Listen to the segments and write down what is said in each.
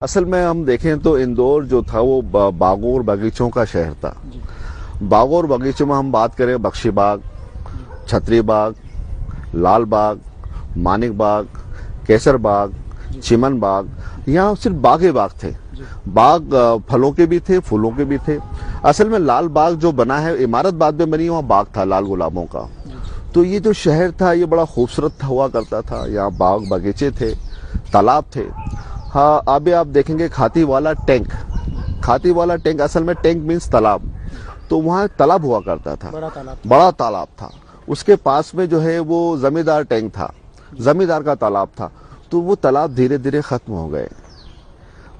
असल में हम देखें तो इंदौर जो था वो बागों और बगीचों का शहर था। बागों और बगीचों में हम बात करें बख्शी बाग, छतरी बाग, लाल बाग, मानिक बाग, केसर बाग, चिमन बाग, यहाँ सिर्फ बाग ही बाग थे। बाग फलों के भी थे, फूलों के भी थे। असल में लाल बाग जो बना है, इमारत बाद में बनी, वहाँ बाग था लाल गुलाबों का। तो ये जो शहर था ये बड़ा खूबसूरत हुआ करता था। यहाँ बाग बगीचे थे, तालाब थे। हाँ, अभी आप देखेंगे खाती वाला टैंक, खाती वाला टैंक, असल में टैंक मीन्स तालाब। तो वहाँ तालाब हुआ करता था, बड़ा तालाब था। उसके पास में जो है वो जमींदार टैंक था, जमींदार का तालाब था। तो वो तालाब धीरे धीरे खत्म हो गए,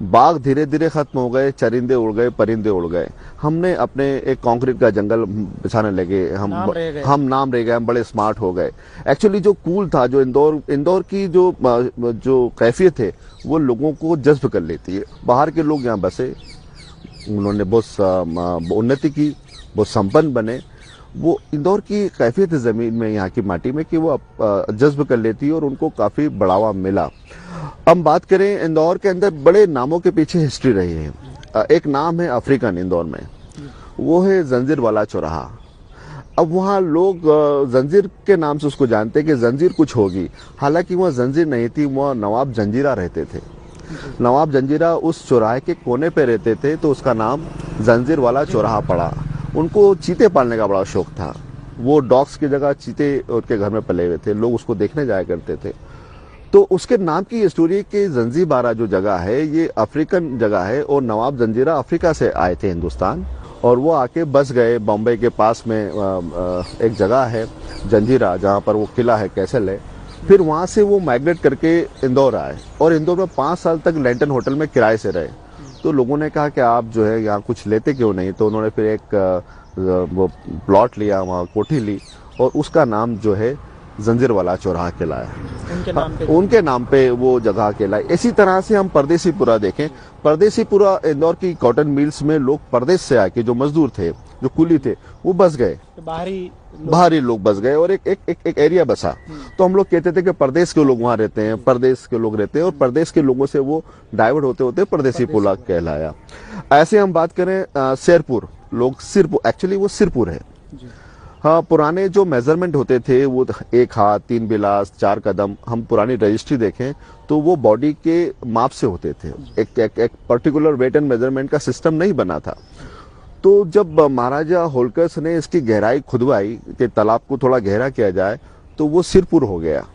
बाग धीरे धीरे खत्म हो गए, चरिंदे उड़ गए, परिंदे उड़ गए। हमने अपने एक कंक्रीट का जंगल बिछाने लगे, हम नाम रह गए, हम बड़े स्मार्ट हो गए। एक्चुअली जो कूल था, जो इंदौर की जो कैफियत है वो लोगों को जज्ब कर लेती है। बाहर के लोग यहाँ बसे, उन्होंने बहुत उन्नति की, बहुत संपन्न बने। वो इंदौर की कैफियत जमीन में, यहाँ की माटी में, कि वो जज्ब कर लेती है और उनको काफी बढ़ावा मिला। हम बात करें इंदौर के अंदर बड़े नामों के पीछे हिस्ट्री रही है। एक नाम है अफ्रीकन इंदौर में, वो है जंजीर वाला चौराहा। अब वहाँ लोग जंजीर के नाम से उसको जानते हैं कि जंजीर कुछ होगी, हालांकि वह जंजीर नहीं थी, वह नवाब जंजीरा रहते थे। नवाब जंजीरा उस चौराहे के कोने पे रहते थे, तो उसका नाम जंजीर वाला चौराहा पड़ा। उनको चीते पालने का बड़ा शौक था, वो डॉग्स की जगह चीते उनके घर में पले हुए थे, लोग उसको देखने जाया करते थे। तो उसके नाम की स्टोरी कि जंजीबारा जो जगह है ये अफ्रीकन जगह है, और नवाब जंजीरा अफ्रीका से आए थे हिंदुस्तान, और वो आके बस गए बॉम्बे के पास में। एक जगह है जंजीरा जहाँ पर वो किला है, कैसल है। फिर वहाँ से वो माइग्रेट करके इंदौर आए, और इंदौर में 5 साल तक लैंटन होटल में किराए से रहे। तो लोगों ने कहा कि आप जो है यहाँ कुछ लेते क्यों नहीं, तो उन्होंने फिर एक वो प्लॉट लिया, वहाँ कोठी ली, और उसका नाम जो है जंजीर वाला चौराहा कहलाया। उनके नाम पे वो जगह कहलाई। इसी तरह से हम परदेसीपुरा देखें, परदेसीपुरा इंदौर की कॉटन मिल्स में लोग परदेश से आके, जो मजदूर थे, जो कुली थे, वो बस गए, बाहरी लोग बस गए, और एक एरिया बसा। तो हम लोग कहते थे कि परदेश के लोग वहां रहते हैं, परदेश के लोग रहते हैं, और परदेश के लोगों से वो डाइवर्ट होते होते परदेसीपुरा कहलाया। ऐसे हम बात करें शेरपुर, लोग सिरपुर, एक्चुअली वो सिरपुर है। हाँ, पुराने जो मेजरमेंट होते थे वो 1 हाथ 3 बिलास 4 कदम, हम पुरानी रजिस्ट्री देखें तो वो बॉडी के माप से होते थे। एक पर्टिकुलर वेट एंड मेजरमेंट का सिस्टम नहीं बना था। तो जब महाराजा होलकर ने इसकी गहराई खुदवाई कि तालाब को थोड़ा गहरा किया जाए, तो वो सिरपुर हो गया,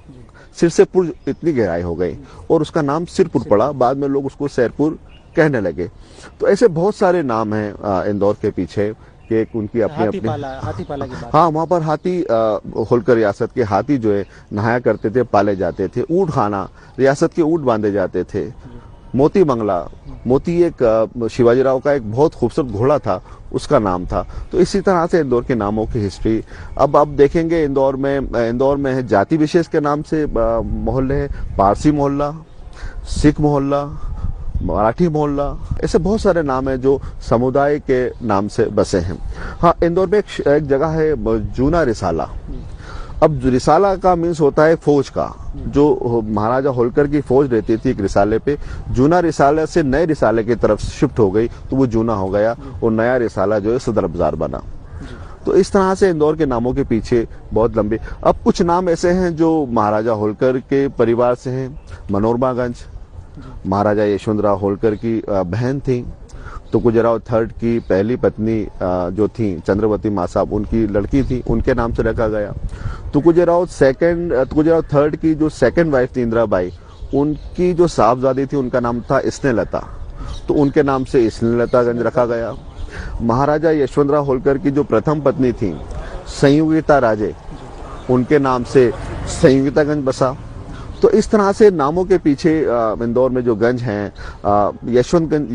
सिर से पुर इतनी गहराई हो गई, और उसका नाम सिरपुर पड़ा। बाद में लोग उसको सैरपुर कहने लगे। तो ऐसे बहुत सारे नाम हैं इंदौर के पीछे कि उनकी अपनी हाथी पाला की बात। हाँ, वहाँ पर हाथी, होलकर रियासत के हाथी जो है नहाया करते थे, पाले जाते थे। ऊँट खाना, रियासत के ऊँट बांधे जाते थे। मोती बंगला, मोती एक शिवाजीराव का एक बहुत खूबसूरत घोड़ा था, उसका नाम था। तो इसी तरह से इंदौर के नामों की हिस्ट्री। अब आप देखेंगे इंदौर में है जाति विशेष के नाम से मोहल्ले हैं, पारसी मोहल्ला, सिख मोहल्ला, मराठी मोहल्ला, ऐसे बहुत सारे नाम हैं जो समुदाय के नाम से बसे हैं। हाँ, इंदौर में एक जगह है जूना रिसाला। अब रिसाला का मीन्स होता है फौज का, जो महाराजा होलकर की फौज रहती थी एक रिसाले पे। जूना रिसाले से नए रिसाले की तरफ शिफ्ट हो गई, तो वो जूना हो गया, और नया रिसाला जो है सदर बाजार बना। तो इस तरह से इंदौर के नामों के पीछे बहुत लंबे। अब कुछ नाम ऐसे हैं जो महाराजा होलकर के परिवार से हैं। मनोरमागंज, महाराजा यशवंतराव होलकर की बहन थी। तुकुजराव थर्ड की पहली पत्नी जो थी चंद्रवती माँ साहब, उनकी लड़की थी, उनके नाम से रखा गया। तुकुजराव थर्ड की जो सेकंड वाइफ थी इंदिराबाई, उनकी जो साहबजादी थी उनका नाम था स्नेहलता, तो उनके नाम से स्नेहलतागंज रखा गया। महाराजा यशवंतराव होलकर की जो प्रथम पत्नी थी संयुक्ता राजे, उनके नाम से संयुक्तागंज बसा। तो इस तरह से नामों के पीछे इंदौर में जो गंज हैं, यशवंतगंज,